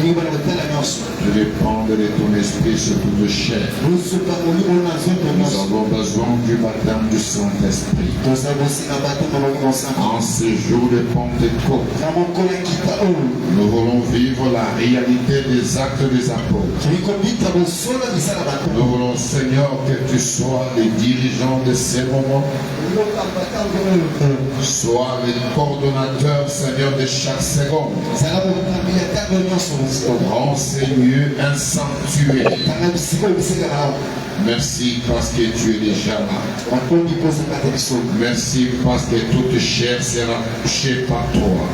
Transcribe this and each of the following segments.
Je dépends de ton esprit sur toute chair. Nous avons besoin du baptême du Saint-Esprit. En ce jour de Pentecôte, nous voulons vivre la réalité des actes des apôtres. Nous voulons, Seigneur, que tu sois les dirigeants de ces moments. Sois le coordonnateur, Seigneur, de chaque seconde. Rends, Seigneur, un sanctuaire. Merci parce que tu es déjà là. Merci parce que toute chair sera touchée par toi.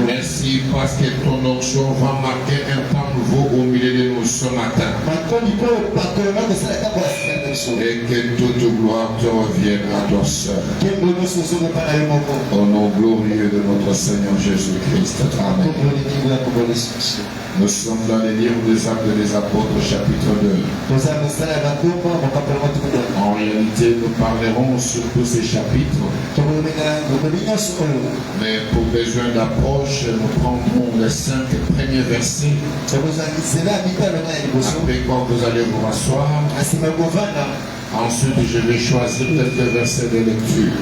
Merci parce que ton onction va marquer un temps nouveau au milieu de nous ce matin. Et que toute gloire te revienne à toi seul. Au nom glorieux de notre Seigneur Jésus-Christ. Amen. Nous sommes dans les livres des Actes des Apôtres, chapitre 2. En réalité, nous parlerons sur tous ces chapitres. Mais pour besoin d'approche, nous prendrons les 5 premiers versets. Après quoi vous allez vous rasseoir. Ensuite, je vais choisir quelques versets de lecture.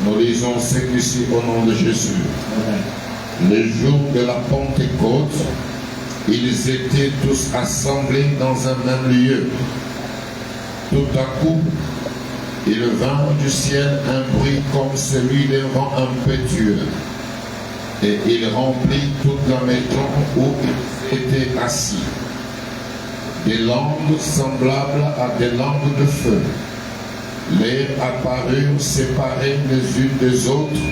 Nous lisons ceci au nom de Jésus. Le jour de la Pentecôte, ils étaient tous assemblés dans un même lieu. Tout à coup, il vint du ciel un bruit comme celui d'un vent impétueux, et il remplit toute la maison où ils étaient assis. Des langues semblables à des langues de feu leur apparurent séparées les unes des autres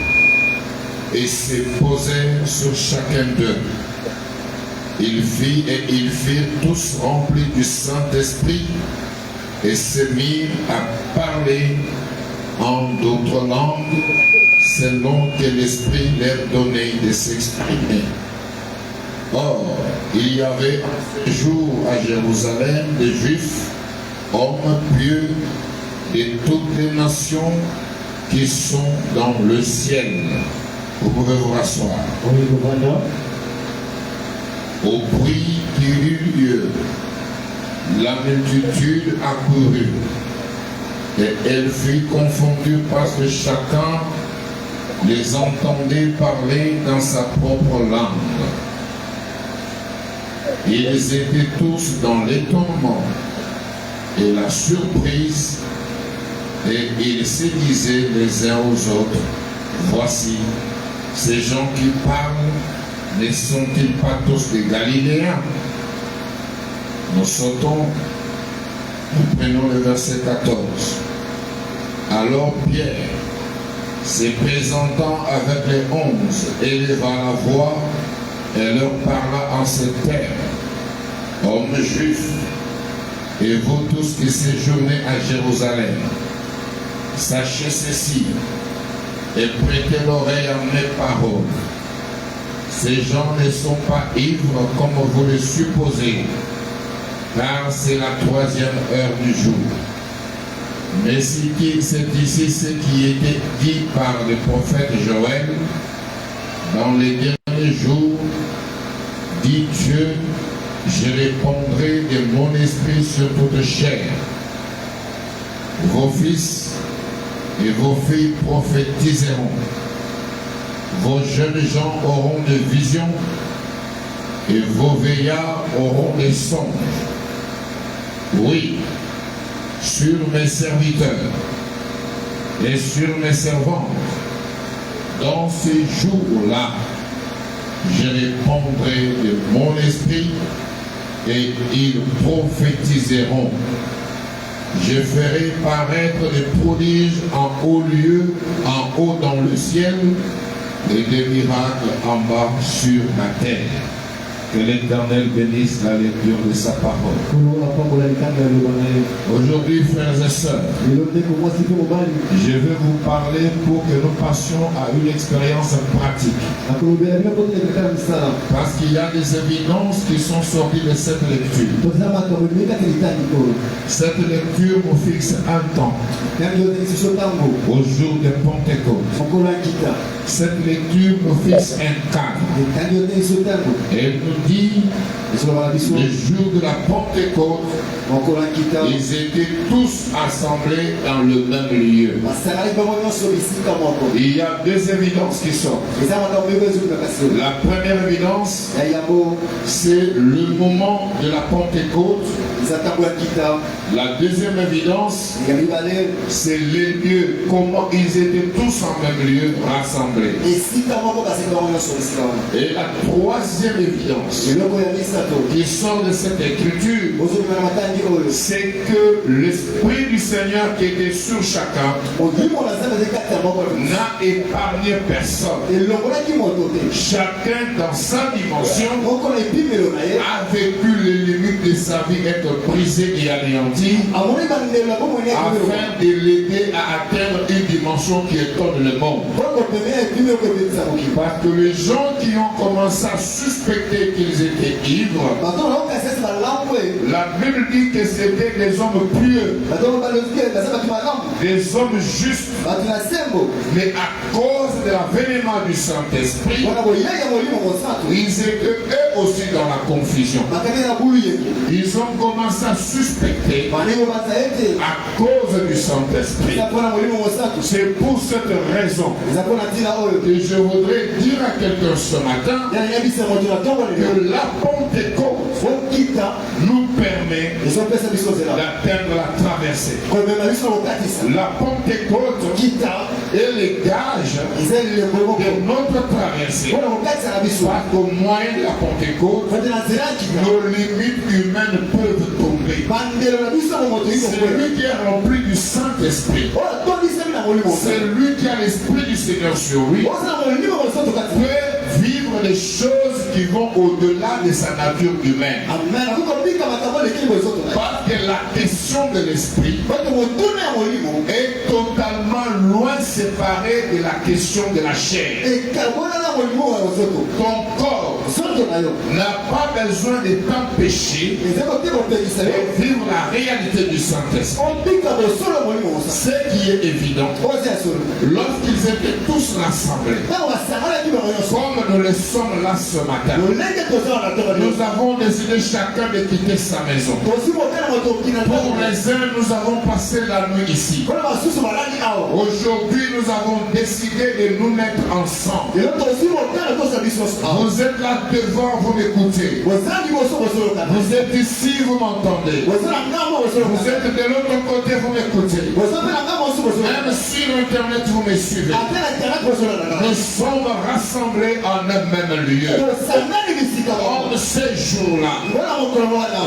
et se posèrent sur chacun d'eux. Ils firent tous remplis du Saint-Esprit et se mirent à parler en d'autres langues selon que l'Esprit leur donnait de s'exprimer. Or, il y avait un jour à Jérusalem des Juifs, hommes pieux de toutes les nations qui sont dans le ciel. Vous pouvez vous rasseoir. Au bruit qui eut lieu, la multitude accourut, et elle fut confondue parce que chacun les entendait parler dans sa propre langue. Ils étaient tous dans l'étonnement et la surprise, et ils se disaient les uns aux autres, voici, ces gens qui parlent, ne sont-ils pas tous des Galiléens? Nous sautons, nous prenons le verset 14. Alors Pierre, se présentant avec les 11, éleva la voix et leur parla en ces termes. Hommes juifs, et vous tous qui séjournez à Jérusalem, sachez ceci, et prêtez l'oreille à mes paroles. Ces gens ne sont pas ivres comme vous le supposez, car c'est la 3e heure du jour. Mais c'est ici ce qui était dit par le prophète Joël. Dans les derniers jours, dit Dieu, je répandrai de mon esprit sur toute chair. Vos fils et vos filles prophétiseront. Vos jeunes gens auront des visions et vos veillards auront des songes. Oui, sur mes serviteurs et sur mes servantes, dans ces jours-là, je répandrai de mon esprit et ils prophétiseront. Je ferai paraître des prodiges en haut lieu, en haut dans le ciel, et des miracles en bas sur la terre. Que l'Éternel bénisse la lecture de sa parole. Aujourd'hui, frères et sœurs, je vais vous parler pour que nous passions à une expérience pratique. Parce qu'il y a des évidences qui sont sorties de cette lecture. Cette lecture nous fixe un temps, au jour de Pentecôte. Cette lecture nous fixe un cadre. Et nous dit, le jour de la Pentecôte, ils étaient tous assemblés dans le même lieu. Il y a deux évidences qui sortent. La première évidence, c'est le moment de la Pentecôte. La deuxième évidence, c'est les lieux, comment ils étaient tous en même lieu rassemblés. Et la troisième évidence qui sort de cette écriture, c'est que l'Esprit du Seigneur qui était sur chacun n'a épargné personne. Chacun dans sa dimension a vécu les limites de sa vie être brisées et anéanties afin de l'aider à atteindre une dimension qui étonne le monde. Parce que les gens qui ont commencé à suspecter qu'ils étaient ivres, la Bible dit que c'était des hommes pieux, des hommes justes, mais à cause de l'avènement du Saint-Esprit, ils étaient eux aussi dans la confusion. Ils ont commencé à suspecter à cause du Saint-Esprit. C'est pour cette raison que je voudrais dire à quelqu'un ce matin que la Pentecôte nous permet d'atteindre la traversée. La Pentecôte est le gage de notre traversée. Parce qu'au moyen de la Pentecôte, nos limites humaines peuvent tomber. C'est lui qui est rempli du Saint-Esprit. C'est lui qui a l'Esprit du Seigneur sur lui. Peut vivre les choses qui vont au-delà de sa nature humaine. Parce que la question de l'esprit est totalement loin séparée de la question de la chair. Ton corps n'a pas besoin de t'empêcher de vivre la réalité du Saint-Esprit. Ce qui est évident, lorsqu'ils étaient tous rassemblés, comme nous le sommes là ce matin, nous avons décidé chacun de quitter sa maison. Pour les uns, nous avons passé la nuit ici. Aujourd'hui, nous avons décidé de nous mettre ensemble. Vous êtes là devant, vous m'écoutez. Vous êtes ici, vous m'entendez. Vous êtes de l'autre côté, vous m'écoutez. Même sur Internet, vous me suivez. Nous sommes rassemblés en un même lieu. En ces jours-là.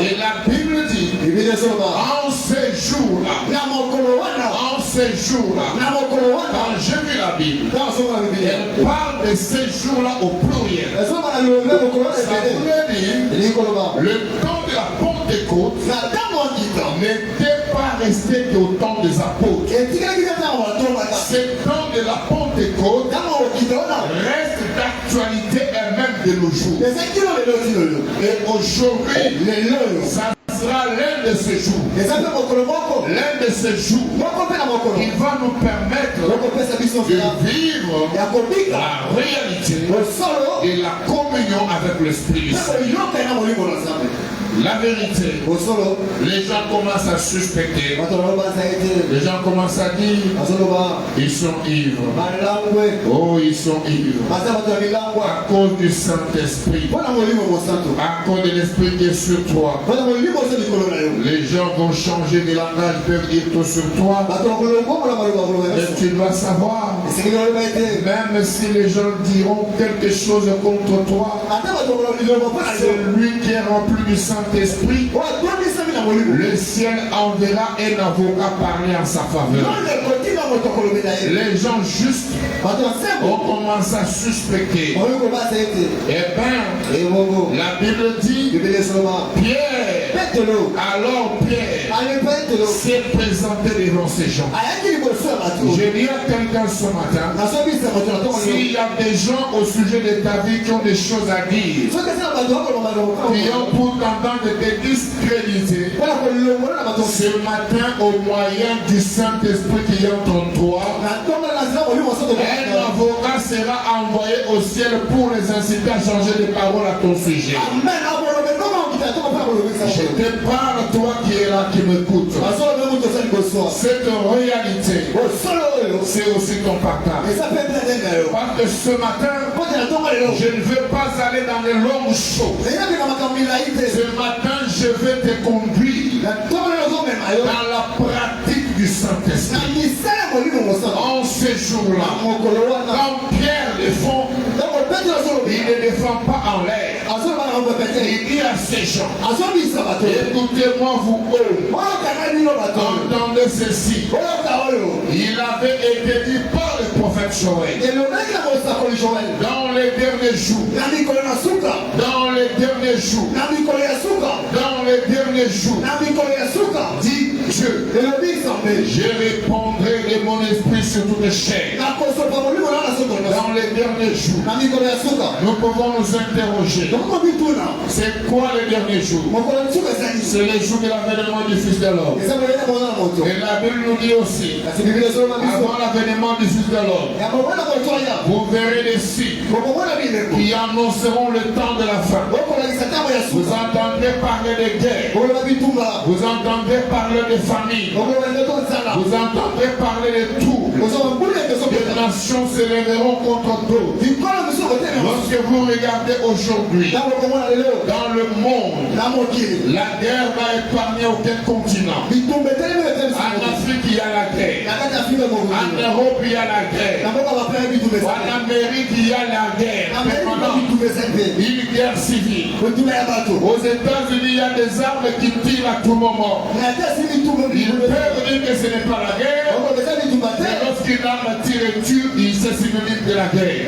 Et la Bible dit, en ces jours-là, quand j'ai vu la Bible, elle parle de ces jours-là au pluriel. Ça voulait dire, le temps de la Pentecôte n'était pas resté qu'au temps des apôtres. Ce temps de la Pentecôte reste d'actualité et même de nos jours. Et aujourd'hui, ça sera l'un de ces jours. L'un de ces jours, il va nous permettre de vivre la réalité et la communion avec l'Esprit du Seigneur. La vérité, les gens commencent à suspecter. Les gens commencent à dire, ils sont ivres. Oh, ils sont ivres. À cause du Saint-Esprit. À cause de l'Esprit qui est sur toi. Les gens vont changer de langage, peuvent dire tout sur toi. Mais tu dois savoir, même si les gens diront quelque chose contre toi, c'est lui qui est rempli du Saint-Esprit. Le ciel enverra un avocat parler en sa faveur. les gens justes ont commencé à suspecter. Eh bien, la Bible dit, Pierre, alors Pierre s'est présenté devant ces gens. Je dis à quelqu'un ce matin, s'il y a des gens au sujet de ta vie qui ont des choses à dire, qui ont pour tendance de te discréditer, ce matin, au moyen du Saint-Esprit qui est en toi, un avocat sera envoyé au ciel pour les inciter à changer de parole à ton sujet. Je te parle, toi qui es là, qui m'écoute. Cette réalité, c'est aussi ton partage. Parce que ce matin, je ne veux pas aller dans les longues choses. Ce matin, je vais te conduire dans la pratique du Saint-Esprit. En ces jours-là, quand Pierre défend, il ne défend pas en l'air. Il dit à ces gens, écoutez-moi vous entendez ceci. Il avait été dit par le prophète Joël. Dans les derniers jours, dit Dieu, je répondrai de mon esprit sur toute chair. Dans les derniers jours, nous pouvons nous interroger. C'est quoi les derniers jours? C'est les jours de l'avènement du Fils de l'homme. Et la Bible nous dit aussi, avant l'avènement du Fils de l'homme, vous verrez des signes qui annonceront le temps de la fin. Vous entendez parler de guerre. Vous entendez parler de famille. Vous entendez parler de tout. Les nations se lèveront contre d'autres. Lorsque vous regardez aujourd'hui dans le monde, la guerre va épargner aucun continent. En Afrique, il y a la guerre. En Europe, il y a la guerre. En Amérique, il y a la guerre. Une guerre civile. Aux États-Unis, il y a des armes qui tirent à tout moment. Ils peuvent dire que ce n'est pas la guerre. Mais lorsqu'une arme tire et tue, c'est synonyme de la guerre.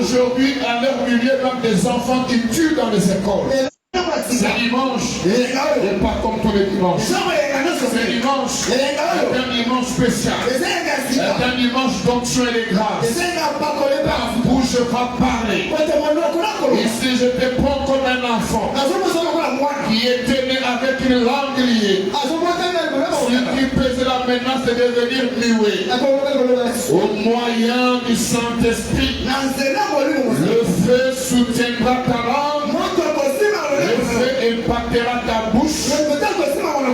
Aujourd'hui, à leur milieu, même des enfants qui tuent dans les écoles. C'est dimanche, et pas comme tous les dimanches. C'est dimanche, c'est un dimanche spécial. C'est un dimanche d'onction et de grâce. Ta bouche va parler. Ici, je te prends comme un enfant qui était né avec une langue liée. Celui qui pèse la menace de devenir muet. Au moyen du Saint-Esprit, le feu soutiendra ta langue. Le feu impactera ta bouche.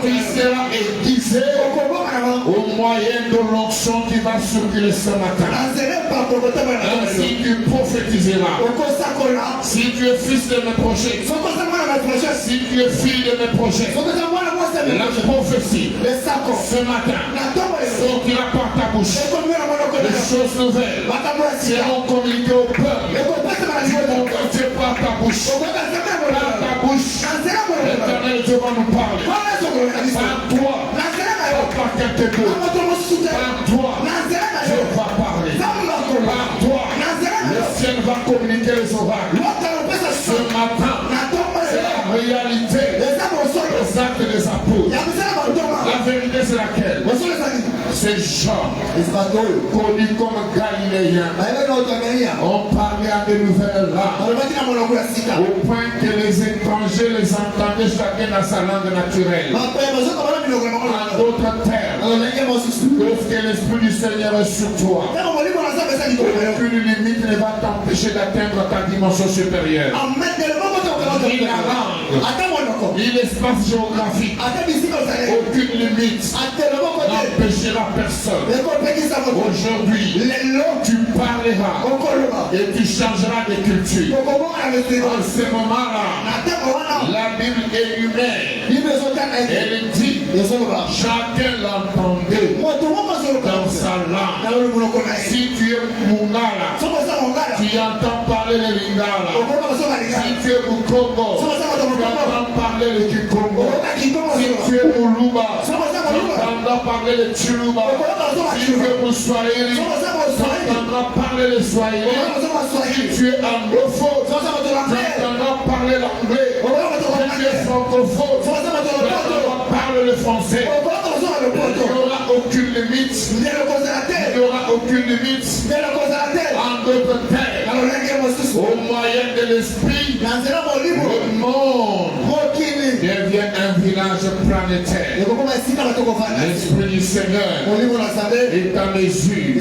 Tu seras aiguisé au moyen de l'onction qui va circuler ce matin. Ainsi tu prophétiseras. Si tu es fils de mes projets, si tu es fille de mes projets, la prophétie ce matin sortira par ta bouche. Les choses nouvelles seront communiquées au peuple. Tu par ta bouche. Par ta bouche. L'Éternel Dieu va nous parler. Par toi. Par quelqu'un d'autre. Par toi. Dieu va parler. Par toi. Le ciel va communiquer les oracles. Ce matin, c'est la réalité des actes des apôtres. La vérité c'est laquelle? C'est Jean, connu comme Galiléen. On parlait à de nouvelles langues, au point que les étrangers les entendaient chacun dans sa langue naturelle. En d'autres termes, lorsque l'Esprit du Seigneur est sur toi, aucune limite ne va t'empêcher d'atteindre ta dimension supérieure. Ni la langue, ni l'espace géographique, aucune limite n'empêchera personne. Aujourd'hui, tu parleras et tu changeras de culture. En ce moment-là, la Bible énumère. Elle dit, chacun l'entendait dans sa langue. Si tu es Mungala, tu entends parler le Lingala. Si tu es Mukongo, tu entends parler le Kikongo. Si tu es Muluba, tu t'entendras parler le Chiluba. Si tu es pour Swahili, t'entendras parler le Swahili. Si tu es anglophone, t'entendras parler l'anglais. Si tu es francophone, t'entendras parler le français. Il n'y aura aucune limite. Il n'y aura aucune limite. En d'autres termes, au moyen de l'esprit, le monde devient un village planétaire. L'esprit du Seigneur est en mesure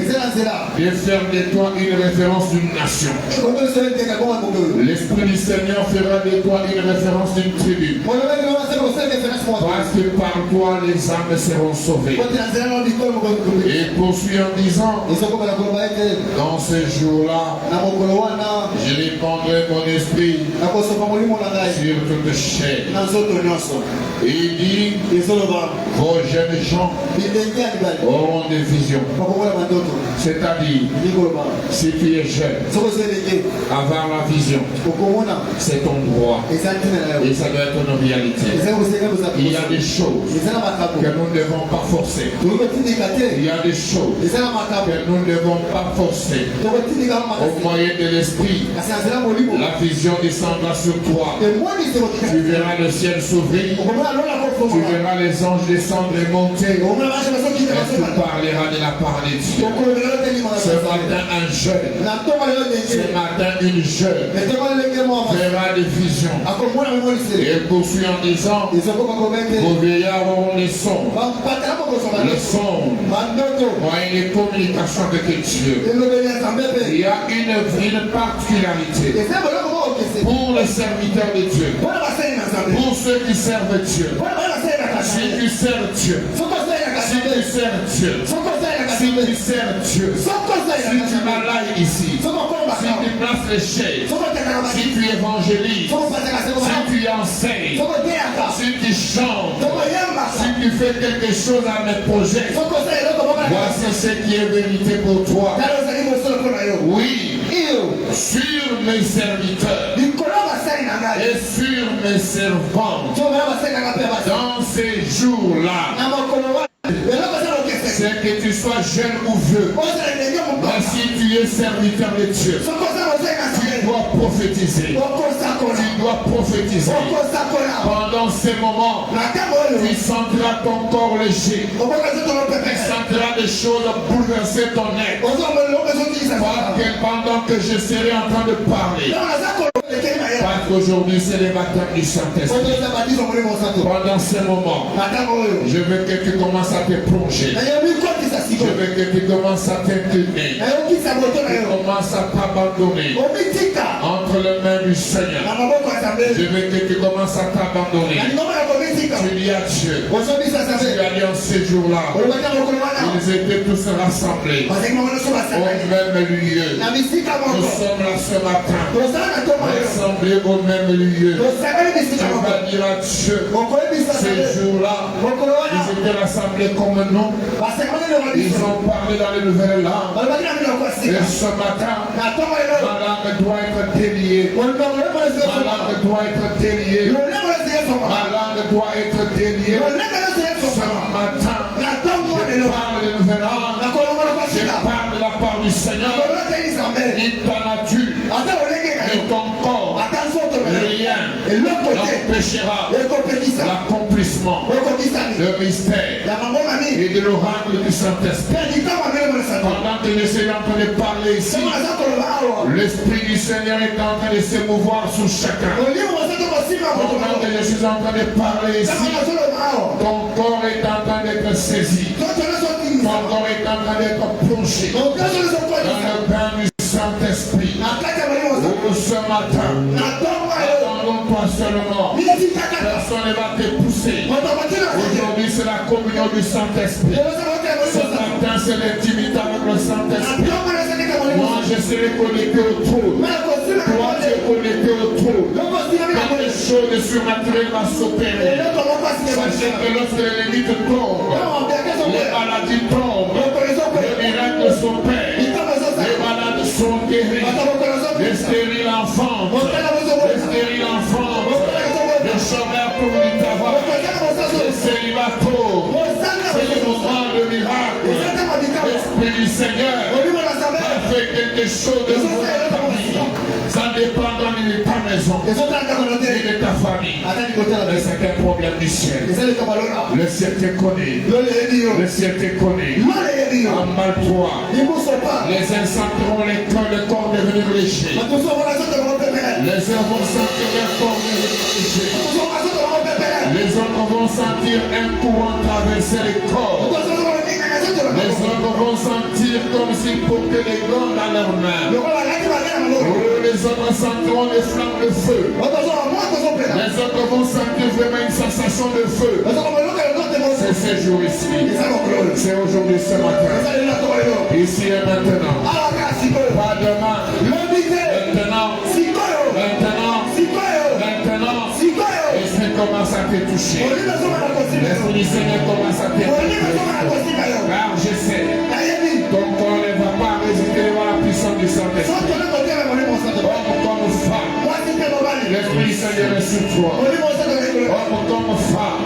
de faire de toi une référence d'une nation. L'esprit du Seigneur fera de toi une référence d'une tribu. Parce que par toi les âmes seront sauvées. Et poursuit en disant, dans ce jour-là, je répandrai mon esprit sur toute chair. Et il dit, vos jeunes gens auront des visions. C'est-à-dire, si tu es jeune, avoir la vision, c'est ton droit. Et ça doit être nos réalités. Il y a des choses que nous ne devons pas forcer. Il y a des choses que nous ne devons pas forcer. Au moyen de l'esprit, la vision descendra sur toi. Tu verras le ciel s'ouvrir. Tu verras les anges descendre et monter. Et tu parleras de la part de Dieu. Ce matin, un jeune. Ce matin, une jeune verra des visions. Et poursuit en disant, vos vieillards auront les sons. Le son, moyen de communication avec Dieu. Il y a une particularité pour les serviteurs de Dieu, pour ceux qui servent Dieu. Si tu sers Dieu, si tu sers Dieu, si tu sers Dieu, si tu m'allailles ici, si tu places les chaises, si tu évangélises, si tu enseignes, si tu chantes, si tu fais quelque chose à mes projets, voici ce qui est vérité pour toi. Oui, sur mes serviteurs et sur mes servantes, dans ces jours-là, c'est que tu sois jeune ou vieux, mais si tu es serviteur de Dieu, tu dois prophétiser. Tu dois prophétiser. Pendant ces moments, tu sentiras ton corps léger. Tu sentiras des choses bouleverser ton être. Pendant que je serai en train de parler. Parce qu'aujourd'hui c'est le matin du Saint-Esprit. Pendant ces moments, je veux que tu commences à te plonger. Je veux que tu commences à t'incliner. Que tu commences à t'abandonner entre les mains du Seigneur. Je veux que tu commences à t'abandonner. Tu dis à Dieu. Tu as dit en ces jours-là, ils étaient tous rassemblés au même lieu. Nous sommes là ce matin, rassemblés au même lieu. Tu vas dire à Dieu, ces jours-là, ils étaient rassemblés comme nous. Ils ont parlé dans les nouvelles langues. Et ce matin, ma langue doit être déliée. Ma langue doit être déliée. Ma langue doit être déliée. Ce matin, je parle des nouvelles langues. Je parle de la part du Seigneur. Il ta nature et ton corps. Rien n'empêchera l'accomplissement, le mystère et de l'oracle du Saint-Esprit. Pendant que je suis en train de parler ici, l'Esprit du Seigneur est en train de se mouvoir sur chacun. Pendant que je suis en train de parler ici, ton corps est en train d'être saisi. Ton corps est en train d'être plongé dans le bain du Saint-Esprit. Ce matin, attendons-toi seulement. Personne ne va te pousser. Aujourd'hui, c'est la communion du Saint-Esprit. Ce matin, c'est l'intimité avec le Saint-Esprit. Moi, je serai connecté au trône. Toi, tu es connecté au trône. Quelque chose de surnaturel va s'opérer. Sachez que lorsque les limites tombent, les maladies tombent, les miracles s'opèrent, les malades sont guéris, les stériles enfants, les stériles enfants, les chômeurs pour du travail, les célibataires, quelque chose de votre famille. Ça dépend de ta maison et de ta famille. Mais c'est un problème du ciel. Le ciel te connaît. Le ciel te connaît. En mal toi. Les incendies le corps devenir léger. Les hommes vont sentir le corps devenir léger. Les hommes vont sentir un courant traverser le corps. Les hommes vont sentir comme s'ils portaient les gants dans leurs mains. Les hommes sentiront les flammes de feu. Les hommes vont sentir vraiment une sensation de feu. C'est ce jour ici. C'est aujourd'hui, ce matin. Ici et maintenant. Pas demain. Maintenant. L'Esprit commence à te toucher. L'Esprit du Seigneur commence à te toucher. Car je sais, ton corps ne va pas résister devant la puissance du Saint-Esprit. Homme comme femme, l'Esprit du Seigneur est sur toi. Homme comme femme,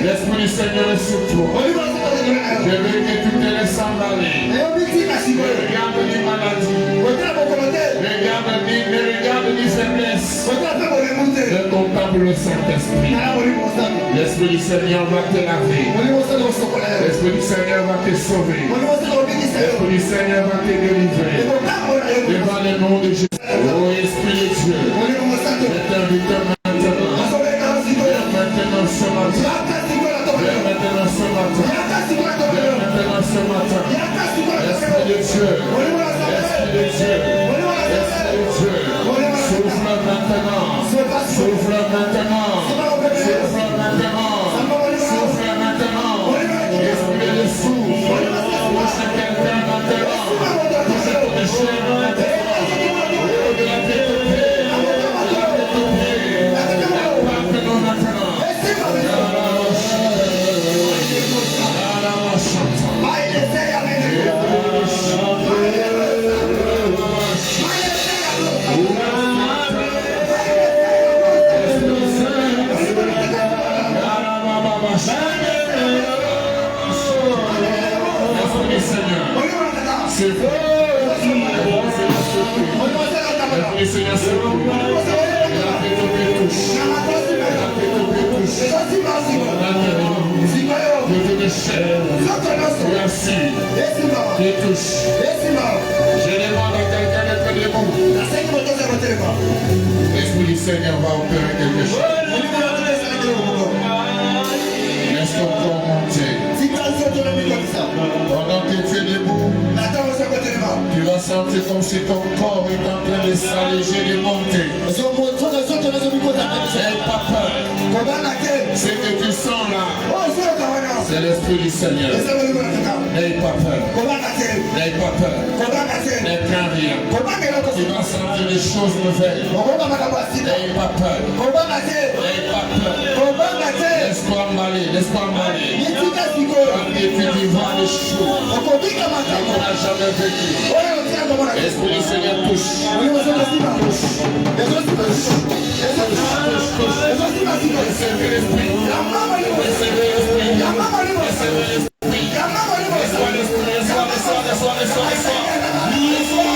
l'Esprit du Seigneur est sur toi. Je veux que tu te laisses emballer. Regarde les maladies. Regarde les faiblesses. Je contemple le Saint-Esprit. L'Esprit du Seigneur va te laver. L'Esprit du Seigneur va te sauver. L'Esprit du Seigneur va te délivrer. Devant le nom de Jésus. Oh Esprit de Dieu, je t'invite maintenant. Maintenant ce matin. Maintenant ce matin. Maintenant ce matin. Esprit de Dieu. Esprit de Dieu. Esprit de Dieu. Souffle maintenant. Souffle maintenant. Souffle maintenant. Souffle maintenant. Esprit de souffle. Touche quelqu'un maintenant. Touche ton chair maintenant. De la tête aux pieds. De la tête aux pieds. Maintenant, maintenant. Je demande à quelqu'un d'être debout. L'Esprit du Seigneur va opérer quelque chose. Laisse ton corps monter. Pendant que tu es debout, tu vas sentir comme si ton corps est en train de s'alléger, de monter. N'aie pas peur. Ce que tu sens là, c'est l'Esprit du Seigneur. N'aie pas peur. N'aie pas peur. Ne crains rien. Tu vas sentir des choses nouvelles. N'aie pas peur. N'aie pas peur. Laisse-toi emballer. Laisse-toi emballer. Et tu vivras les choses qu'on n'a jamais vécues. L'Esprit du Seigneur touche. Recevez l'Esprit. Recevez l'Esprit. Recevez l'Esprit. Reçois l'Esprit. Reçois.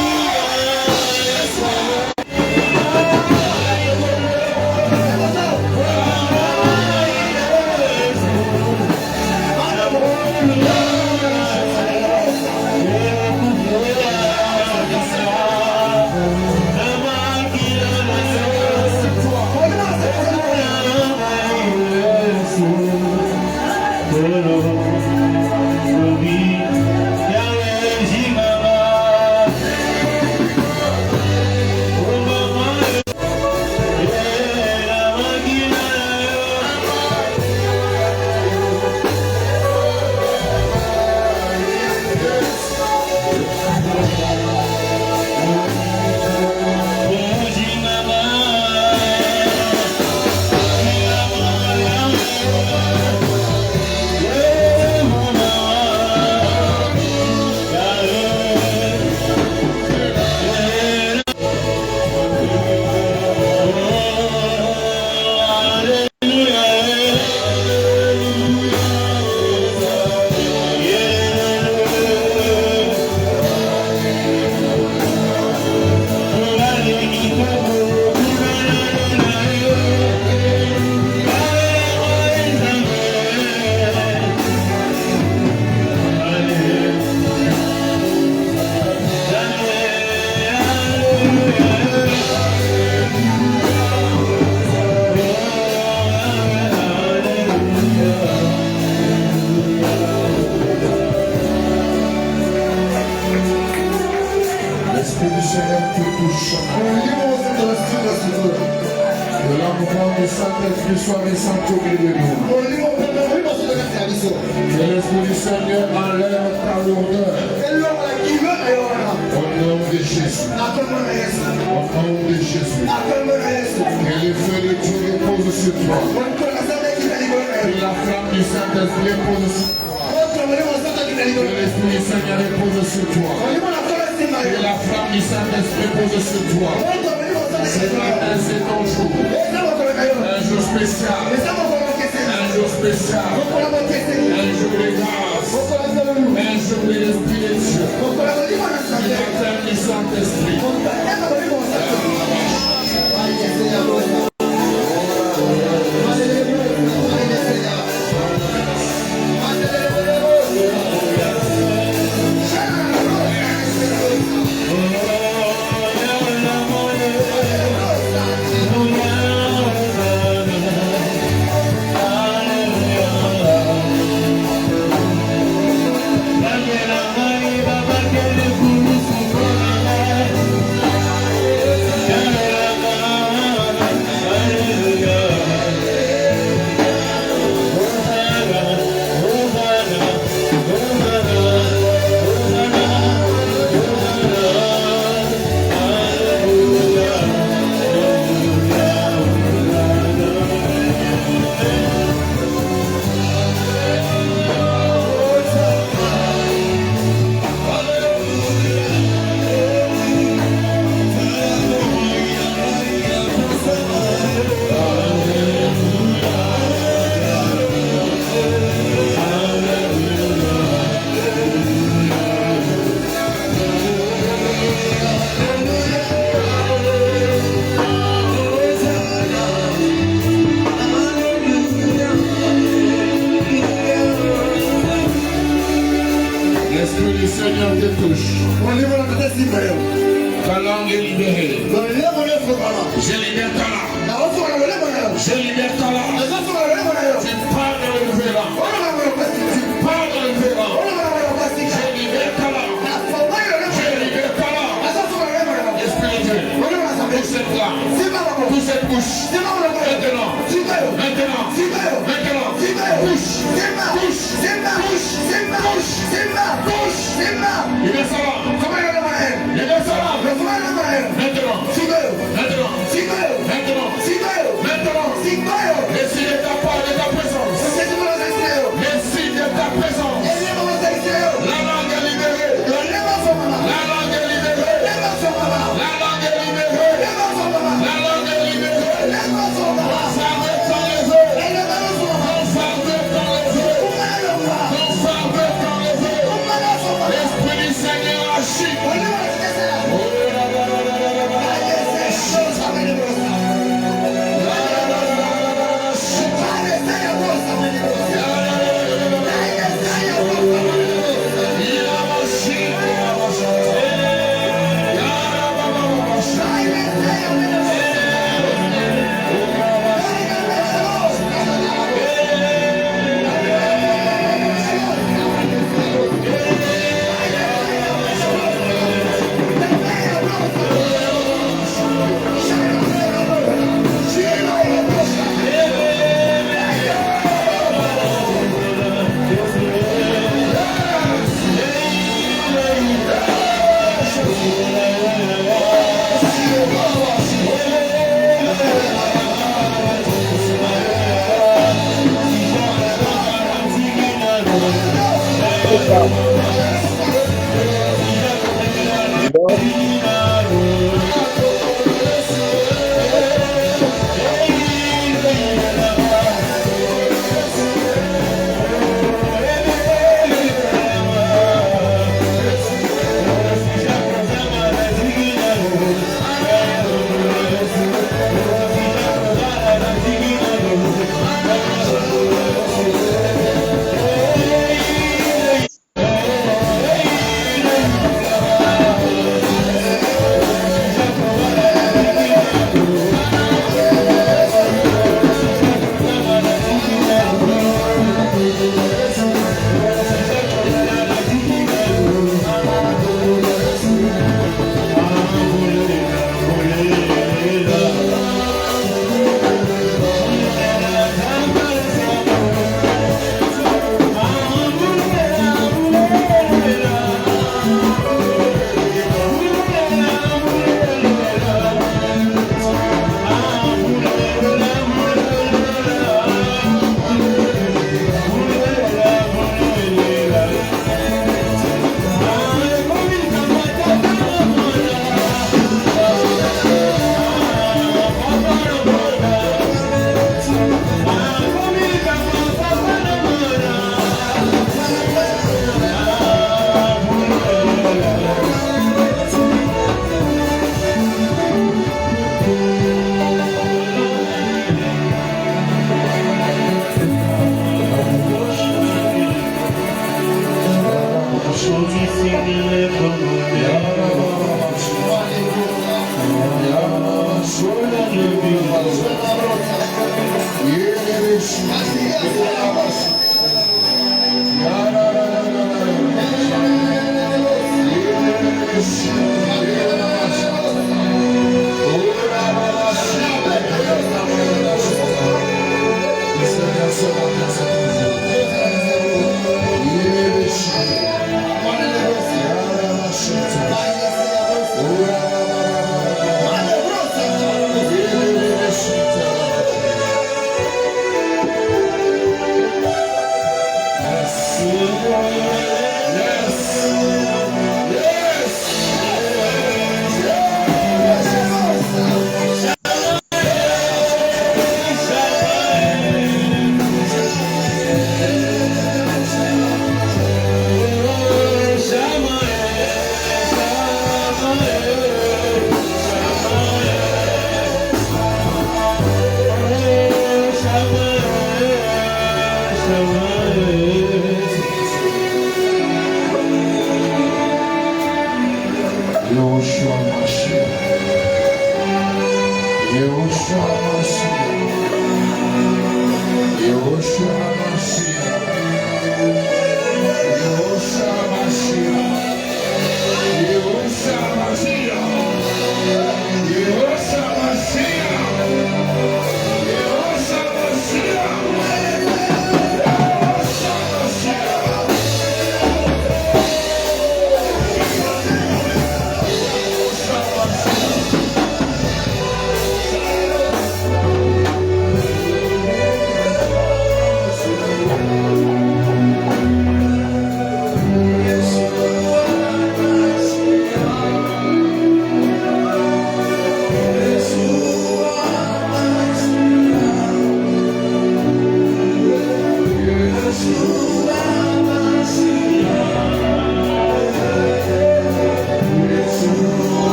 du Saint-Esprit soit descendu au milieu de nous. Que l'Esprit du Seigneur enlève ta lourdeur. Au nom de Jésus. Au nom de Jésus. Que le feu de Dieu repose sur toi. Que la flamme du Saint-Esprit repose sur toi. Que l'Esprit du Seigneur repose sur toi. Que la flamme du Saint-Esprit repose sur toi. C'est ton jour. Un jour spécial. Un jour spécial. Un jour de grâce. Un jour de l'Esprit de Dieu. Du baptême du Saint-Esprit. Ta langue est libérée. Je libère ta langue. Je libère ta langue. Tu parles dans le nouvel an. Tu parles dans le nouvel an. Je libère ta langue. Je libère ta langue. Esprit de Dieu. Pour cette langue. Pour cette bouche. Maintenant. Libère sa langue. Les signes de ta part, de ta présence. Les signes de ta présence. La langue est libérée. La langue est libérée. La langue est libérée. La langue est libérée. Ton fardeau est enlevé. Ton fardeau est enlevé. Ton fardeau est enlevé. L'Esprit du Seigneur agit.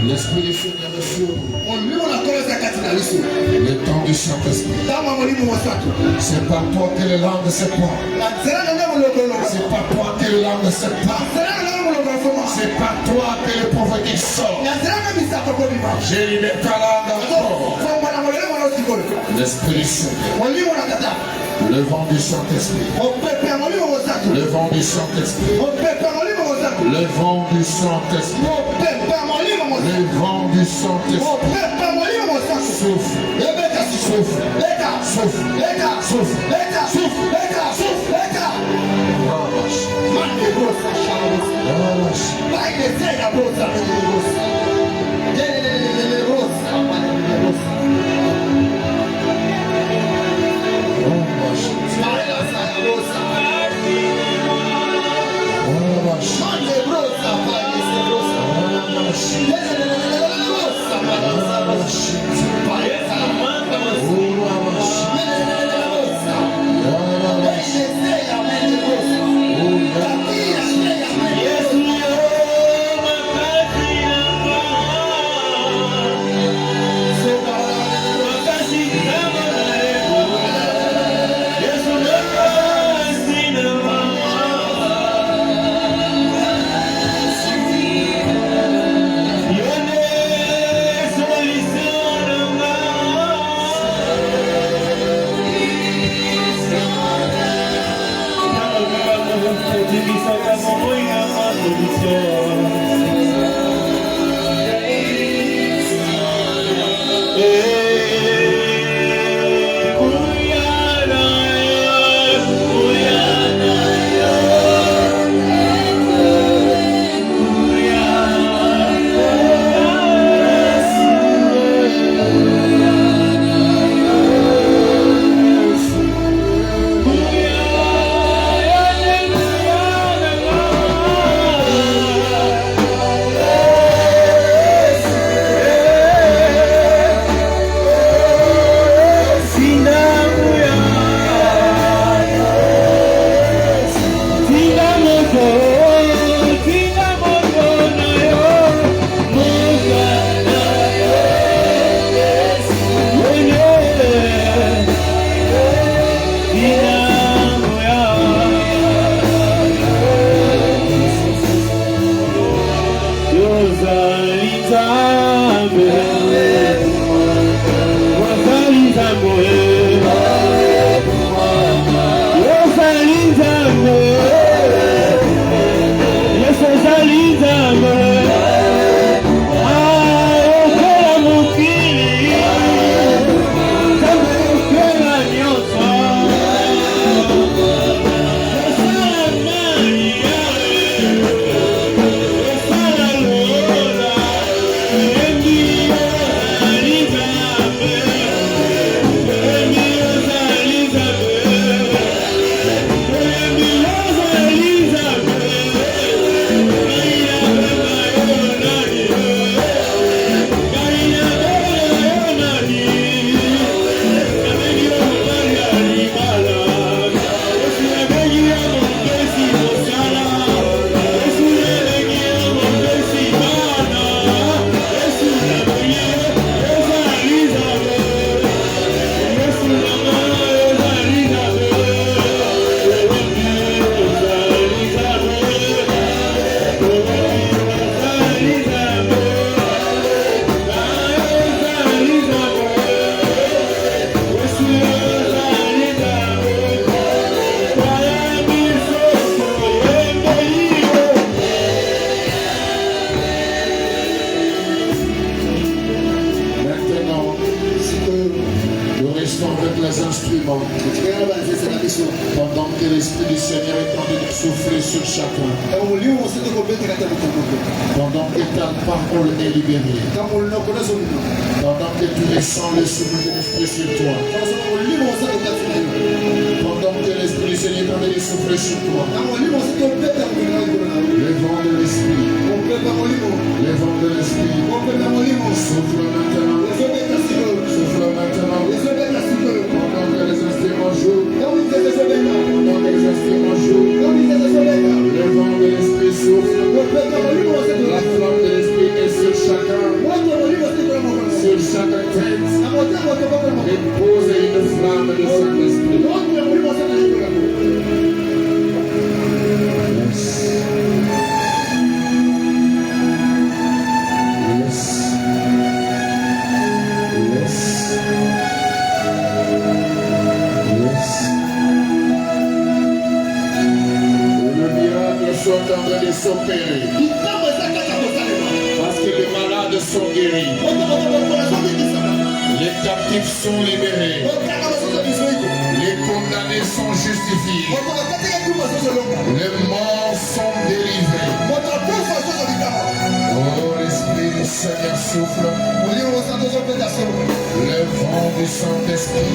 L'Esprit du Seigneur est sur nous. Le temps du Saint-Esprit. C'est pas toi que les langues se parlent. C'est pas toi que les langues se parlent. C'est pas toi que le prophétique sort. J'ai mis ta langue encore. L'Esprit du Seigneur. Le vent du Saint-Esprit. Le vent du Saint-Esprit. Le vent du Saint-Esprit. Le vent du Saint-Esprit. Souffle. Souffle. Souffle. Souffle. Yes, Pendant que l'Esprit du Seigneur est en train de souffler sur chacun. Pendant que ta parole est libérée. Pendant que tu ressens le souffle de l'Esprit sur toi. Pendant que l'Esprit du Seigneur est en train de souffler sur toi. Le vent de l'Esprit. Le vent de l'Esprit. Souffle maintenant. Souffle maintenant. Pendant que les instruments jouent. Pendant que les instruments jouent. Le vent de l'Esprit souffle. La flamme de l'Esprit est sur chacun. Sur chaque tête. Dépose une flamme de Saint-Esprit. Sont en train de s'opérer. Parce que les malades sont guéris. Les captifs sont libérés. Les condamnés sont justifiés. Les morts sont délivrés. Oh, l'Esprit du Seigneur souffle. Le vent du Saint-Esprit.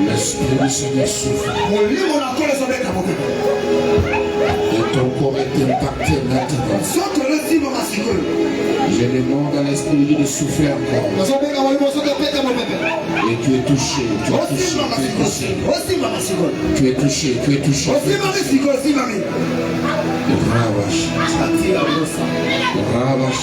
L'Esprit du Seigneur souffle. Et ton corps est impacté maintenant. Je demande à l'Esprit de souffler encore. Et tu es touché, tu es touché, tu es touché. Tu es touché, tu es touché. Rabash. Rabash.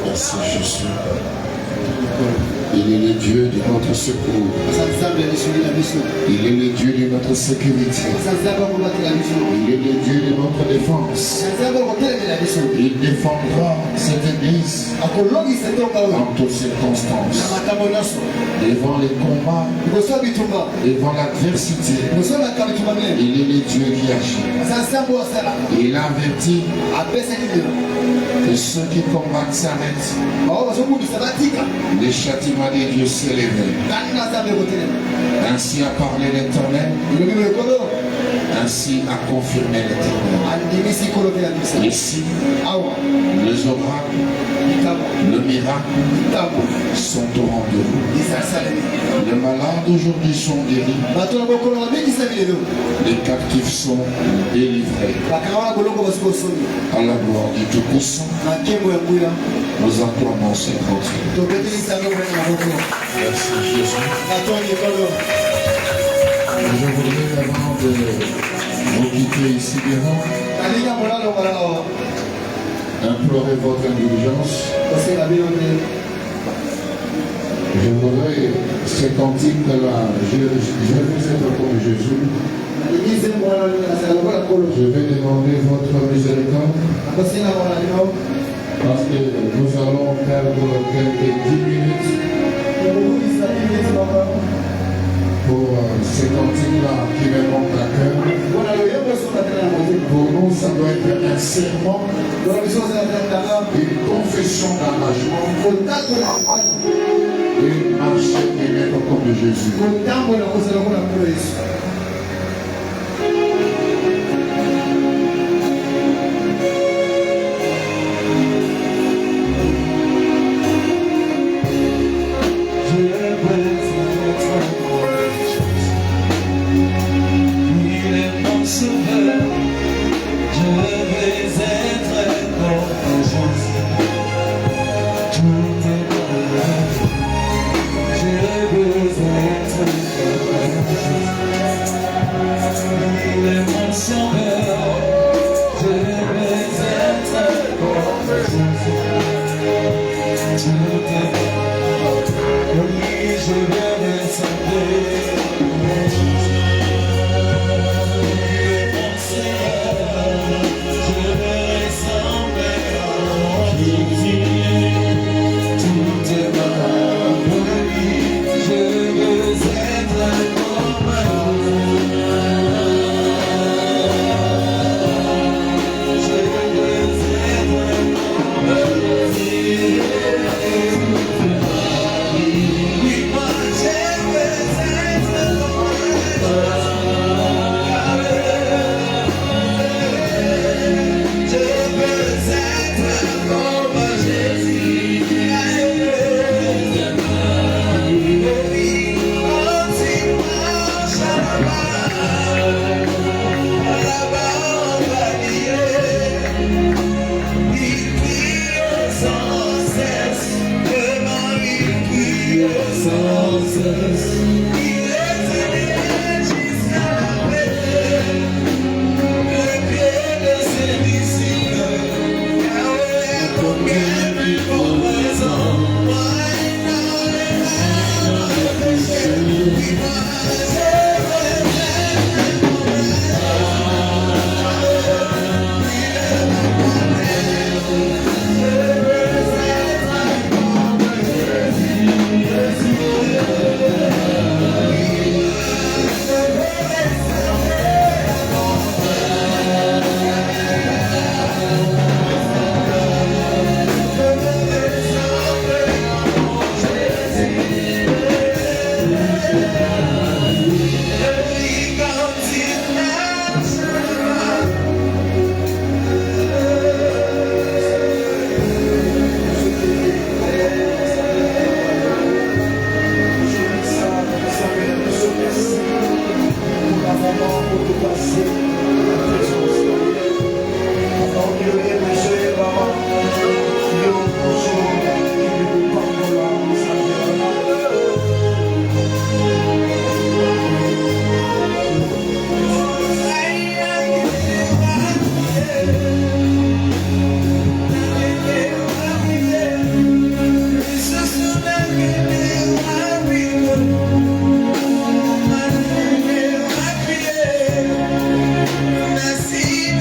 Merci Jésus. Il est le Dieu de notre secours. Il est le Dieu de notre sécurité. Il est le Dieu de notre défense. Il défendra cette église en toutes circonstances. Devant les combats, devant l'adversité, il est le Dieu qui agit. Il a averti que ceux qui combattent s'arrêtent. Les châtiments de Dieu s'élèvent. Ainsi a parlé l'Éternel. Ainsi a confirmé l'Éternel. Ici, les oracles, le miracle sont au rendez-vous. Les malades aujourd'hui sont guéris. Les captifs sont délivrés. À la gloire du Tout-Puissant, nous acclamons ses votre. Merci Jésus. Je voudrais avant de vous quitter ici devant, implorer votre indulgence. Je voudrais ce cantique-là, je veux être comme Jésus. Je vais demander votre miséricorde parce que nous allons perdre quelques 10 minutes pour ce cantique-là qui me monte à cœur. Pour nous, ça doit être un serment, une confession d'engagement et marcher et être comme Jésus. See